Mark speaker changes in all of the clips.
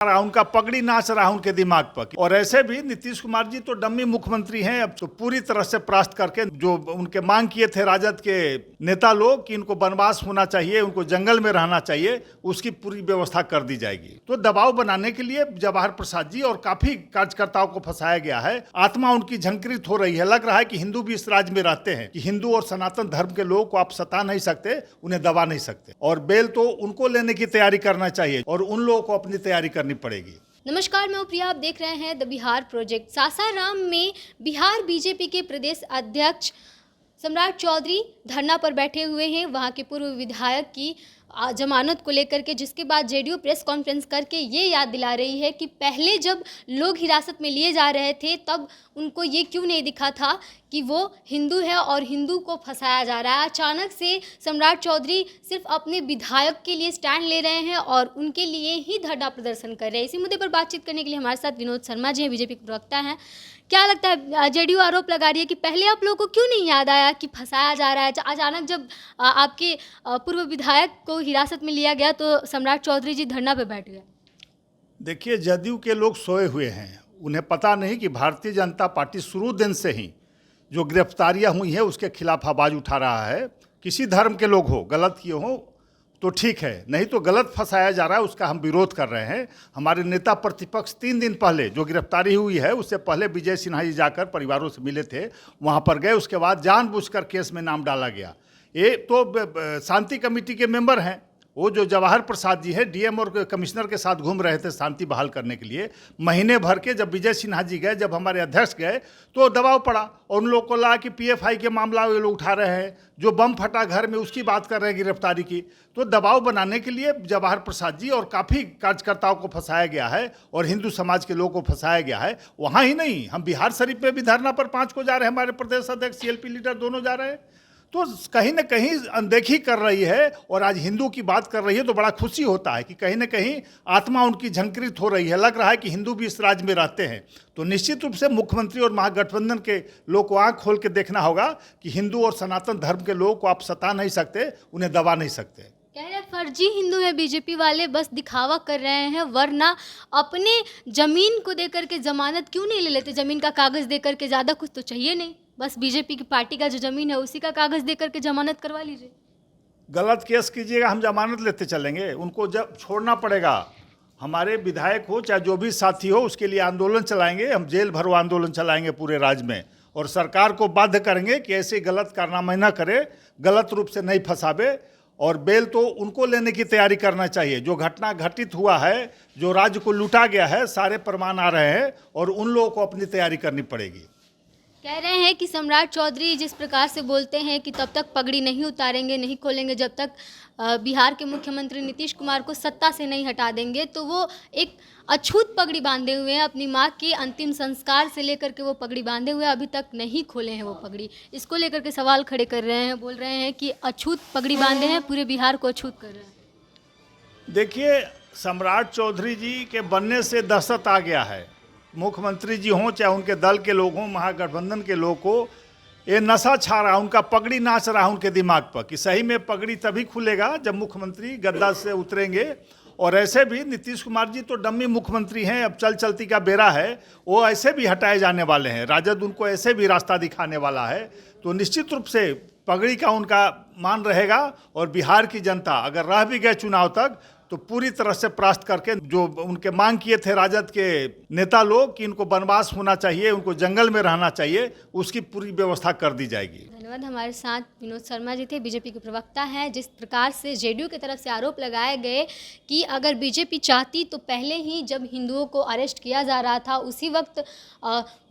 Speaker 1: रहा, उनका पगड़ी नाच रहा उनके दिमाग पर। और ऐसे भी नीतीश कुमार जी तो डम्मी मुख्यमंत्री हैं, अब तो पूरी तरह से परास्त करके जो उनके मांग किए थे राजद के नेता लोग कि इनको वनवास होना चाहिए, उनको जंगल में रहना चाहिए, उसकी पूरी व्यवस्था कर दी जाएगी। तो दबाव बनाने के लिए जवाहर प्रसाद जी और काफी कार्यकर्ताओं को फंसाया गया है। आत्मा उनकी झंकृत हो रही है। लग रहा है कि हिंदू भी इस राज्य में रहते हैं, कि हिंदू और सनातन धर्म के लोगों को आप सता नहीं सकते, उन्हें दबा नहीं सकते। और बेल तो उनको लेने की तैयारी करना चाहिए और उन लोगों को अपनी तैयारी करनी पड़ेगी।
Speaker 2: नमस्कार, मैं प्रिया, आप देख रहे हैं द बिहार प्रोजेक्ट। सासाराम में बिहार बीजेपी के प्रदेश अध्यक्ष सम्राट चौधरी धरना पर बैठे हुए हैं, वहां के पूर्व विधायक की जमानत को लेकर के, जिसके बाद जेडीयू प्रेस कॉन्फ्रेंस करके ये याद दिला रही है कि पहले जब लोग हिरासत में लिए जा रहे थे तब उनको ये क्यों नहीं दिखा था कि वो हिंदू है और हिंदू को फंसाया जा रहा है। अचानक से सम्राट चौधरी सिर्फ अपने विधायक के लिए स्टैंड ले रहे हैं और उनके लिए ही धरना प्रदर्शन कर रहे हैं। इसी मुद्दे पर बातचीत करने के लिए हमारे साथ विनोद शर्मा जी हैं, बीजेपी के प्रवक्ता हैं। क्या लगता है, जेडीयू आरोप लगा रही है कि पहले आप लोगों को क्यों नहीं याद आया कि फंसाया जा रहा है? अचानक जब आपके पूर्व विधायक को हिरासत में लिया गया तो सम्राट चौधरी जी धरना पे बैठ गए।
Speaker 1: देखिए, जदयू के लोग सोए हुए हैं। उन्हें पता नहीं कि भारतीय जनता पार्टी शुरू दिन से ही जो गिरफ्तारियां हुई हैं उसके खिलाफ आवाज़ उठा रहा है। किसी धर्म के लोग हो, गलत किए हो तो ठीक है, नहीं तो गलत फंसाया जा रहा है, उसका हम विरोध कर रहे हैं। हमारे नेता प्रतिपक्ष 3 दिन पहले जो गिरफ्तारी हुई है उससे पहले विजय सिन्हा जी जाकर परिवारों से मिले थे, वहाँ पर गए। उसके बाद जानबूझकर केस में नाम डाला गया। ये तो शांति कमेटी के मेंबर हैं। वो जो जवाहर प्रसाद जी है, डीएम और कमिश्नर के साथ घूम रहे थे शांति बहाल करने के लिए। महीने भर के जब विजय सिन्हा जी गए, जब हमारे अध्यक्ष गए तो दबाव पड़ा और उन लोगों को लगा कि पीएफआई के मामला ये लोग उठा रहे हैं, जो बम फटा घर में उसकी बात कर रहे हैं, गिरफ्तारी की। तो दबाव बनाने के लिए जवाहर प्रसाद जी और काफ़ी कार्यकर्ताओं को फंसाया गया है और हिंदू समाज के लोगों को फंसाया गया है। वहाँ ही नहीं, हम बिहार शरीफ में भी धरना पर 5 को जा रहे हैं, हमारे प्रदेश अध्यक्ष सीएलपी लीडर दोनों जा रहे हैं। तो कहीं ना कहीं अनदेखी कर रही है और आज हिंदू की बात कर रही है, तो बड़ा खुशी होता है कि कहीं ना कहीं आत्मा उनकी झंकृत हो रही है। लग रहा है कि हिंदू भी इस राज्य में रहते हैं। तो निश्चित रूप से मुख्यमंत्री और महागठबंधन के लोग को आंख खोल के देखना होगा कि हिंदू और सनातन धर्म के लोगों को आप सता नहीं सकते, उन्हें दबा नहीं सकते।
Speaker 2: कह रहे फर्जी हिंदू है बीजेपी वाले, बस दिखावा कर रहे हैं, वरना अपने जमीन को देकर के जमानत क्यों नहीं ले लेते? जमीन का कागज देकर के, ज़्यादा कुछ तो चाहिए नहीं, बस बीजेपी की पार्टी का जो जमीन है उसी का कागज देकर के जमानत करवा लीजिए।
Speaker 1: गलत केस कीजिएगा, हम जमानत लेते चलेंगे, उनको जब छोड़ना पड़ेगा। हमारे विधायक हो चाहे जो भी साथी हो, उसके लिए आंदोलन चलाएंगे, हम जेल भरो आंदोलन चलाएंगे पूरे राज्य में और सरकार को बाध्य करेंगे कि ऐसे गलत कारनामे न करे, गलत रूप से नहीं फंसावे। और बेल तो उनको लेने की तैयारी करना चाहिए। जो घटना घटित हुआ है, जो राज्य को लूटा गया है, सारे प्रमाण आ रहे हैं और उन लोगों को अपनी तैयारी करनी पड़ेगी।
Speaker 2: कह रहे हैं कि सम्राट चौधरी जिस प्रकार से बोलते हैं कि तब तक पगड़ी नहीं उतारेंगे, नहीं खोलेंगे जब तक बिहार के मुख्यमंत्री नीतीश कुमार को सत्ता से नहीं हटा देंगे। तो वो एक अछूत पगड़ी बांधे हुए हैं, अपनी मां के अंतिम संस्कार से लेकर के वो पगड़ी बांधे हुए हैं, अभी तक नहीं खोले हैं वो पगड़ी। इसको लेकर के सवाल खड़े कर रहे हैं, बोल रहे हैं कि अछूत पगड़ी बांधे हैं, पूरे बिहार को अछूत कर रहे हैं।
Speaker 1: देखिए, सम्राट चौधरी जी के बनने से दहशत आ गया है। मुख्यमंत्री जी हों चाहे उनके दल के लोग हों, महागठबंधन के लोग को ये नशा छा रहा, उनका पगड़ी नाच रहा उनके दिमाग पर कि सही में पगड़ी तभी खुलेगा जब मुख्यमंत्री गद्दा से उतरेंगे। और ऐसे भी नीतीश कुमार जी तो डम्मी मुख्यमंत्री हैं, अब चलती का बेरा है, वो ऐसे भी हटाए जाने वाले हैं। राजद उनको ऐसे भी रास्ता दिखाने वाला है। तो निश्चित रूप से पगड़ी का उनका मान रहेगा और बिहार की जनता अगर रह भी गए चुनाव तक तो पूरी तरह से परास्त करके जो उनके मांग किए थे राजद के नेता लोग कि इनको वनवास होना चाहिए, उनको जंगल में रहना चाहिए, उसकी पूरी व्यवस्था कर दी जाएगी।
Speaker 2: धन्यवाद। हमारे साथ विनोद शर्मा जी थे, बीजेपी के प्रवक्ता हैं। जिस प्रकार से जेडीयू की तरफ से आरोप लगाए गए कि अगर बीजेपी चाहती तो पहले ही जब हिंदुओं को अरेस्ट किया जा रहा था उसी वक्त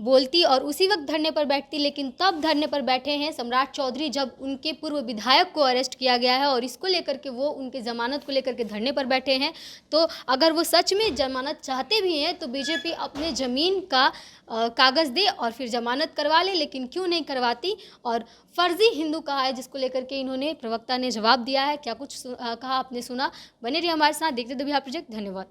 Speaker 2: बोलती और उसी वक्त धरने पर बैठती, लेकिन तब धरने पर बैठे हैं सम्राट चौधरी जब उनके पूर्व विधायक को अरेस्ट किया गया है और इसको लेकर के वो उनके जमानत को लेकर के धरने पर बैठे हैं। तो अगर वो सच में जमानत चाहते भी हैं तो बीजेपी अपने ज़मीन का कागज़ दे और फिर जमानत करवा ले, लेकिन क्यों नहीं करवाती? और फर्जी हिंदू कहा है, जिसको लेकर के इन्होंने प्रवक्ता ने जवाब दिया है। क्या कुछ कहा आपने सुना? बने रहिए हमारे साथ, देखते रहिए बिहार प्रोजेक्ट। धन्यवाद।